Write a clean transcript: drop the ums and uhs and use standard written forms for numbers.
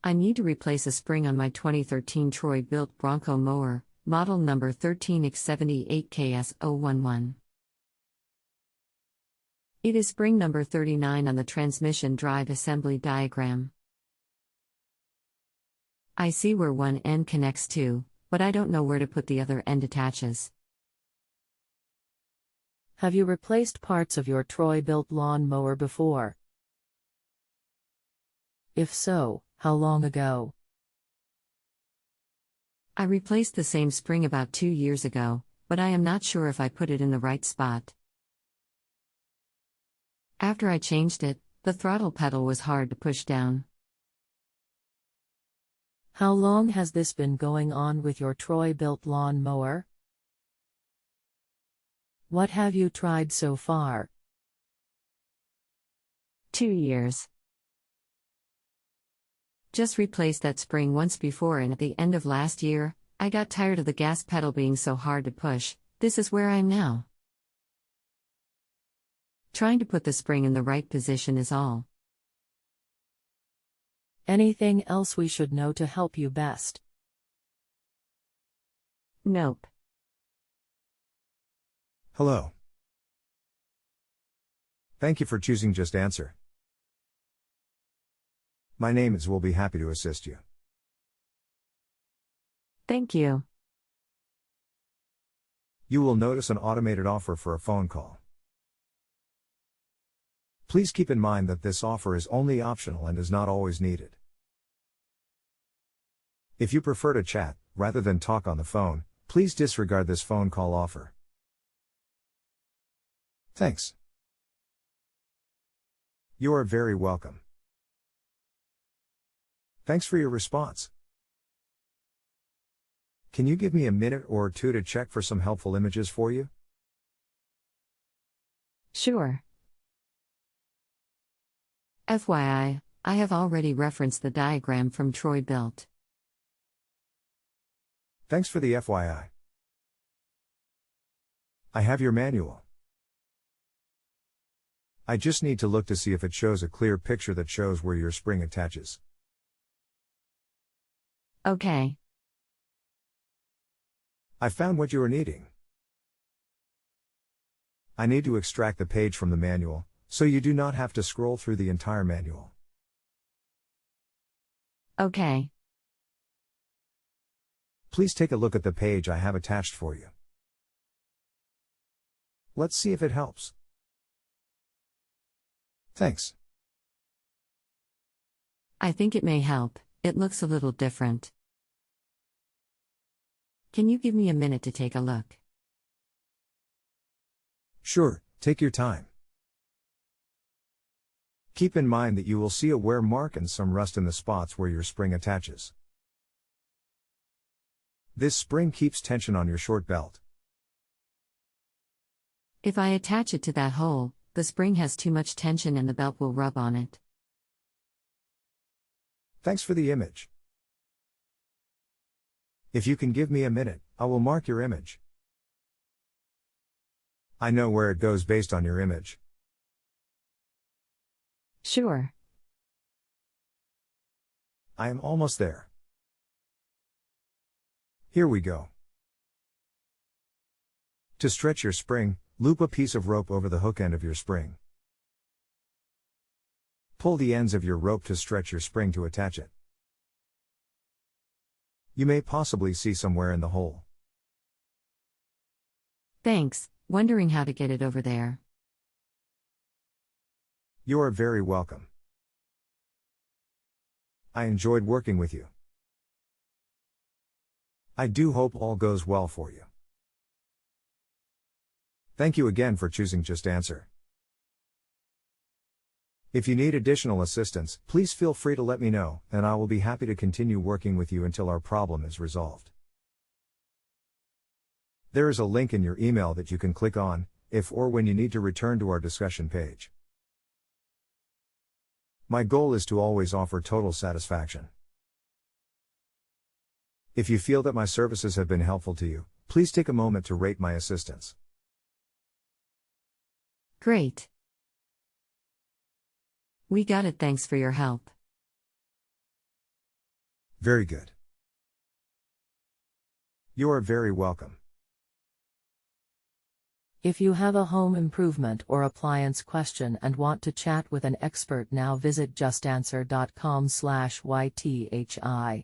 I need to replace a spring on my 2013 Troy Bilt Bronco mower, model number 13X78KS011. It is spring number 39 on the transmission drive assembly diagram. I see where one end connects to, but I don't know where to put the other end attaches. Have you replaced parts of your Troy Bilt lawn mower before? If so, how long ago? I replaced the same spring about 2 years ago, but I am not sure if I put it in the right spot. After I changed it, the throttle pedal was hard to push down. How long has this been going on with your Troy Bilt lawn mower? What have you tried so far? 2 years. Just replaced that spring once before, and at the end of last year, I got tired of the gas pedal being so hard to push. This is where I am now. Trying to put the spring in the right position is all. Anything else we should know to help you best? Nope. Hello. Thank you for choosing JustAnswer. My name is. Will be happy to assist you. Thank you. You will notice an automated offer for a phone call. Please keep in mind that this offer is only optional and is not always needed. If you prefer to chat, rather than talk on the phone, please disregard this phone call offer. Thanks. You are very welcome. Thanks for your response. Can you give me a minute or two to check for some helpful images for you? Sure. FYI, I have already referenced the diagram from Troy Bilt. Thanks for the FYI. I have your manual. I just need to look to see if it shows a clear picture that shows where your spring attaches. Okay. I found what you are needing. I need to extract the page from the manual, so you do not have to scroll through the entire manual. Okay. Please take a look at the page I have attached for you. Let's see if it helps. Thanks. I think it may help. It looks a little different. Can you give me a minute to take a look? Sure, take your time. Keep in mind that you will see a wear mark and some rust in the spots where your spring attaches. This spring keeps tension on your short belt. If I attach it to that hole, the spring has too much tension and the belt will rub on it. Thanks for the image. If you can give me a minute, I will mark your image. I know where it goes based on your image. Sure. I am almost there. Here we go. To stretch your spring, loop a piece of rope over the hook end of your spring. Pull the ends of your rope to stretch your spring to attach it. You may possibly see somewhere in the hole. Thanks, wondering how to get it over there. You are very welcome. I enjoyed working with you. I do hope all goes well for you. Thank you again for choosing JustAnswer. If you need additional assistance, please feel free to let me know, and I will be happy to continue working with you until our problem is resolved. There is a link in your email that you can click on, if or when you need to return to our discussion page. My goal is to always offer total satisfaction. If you feel that my services have been helpful to you, please take a moment to rate my assistance. Great. We got it. Thanks for your help. Very good. You are very welcome. If you have a home improvement or appliance question and want to chat with an expert now, visit justanswer.com/ythi.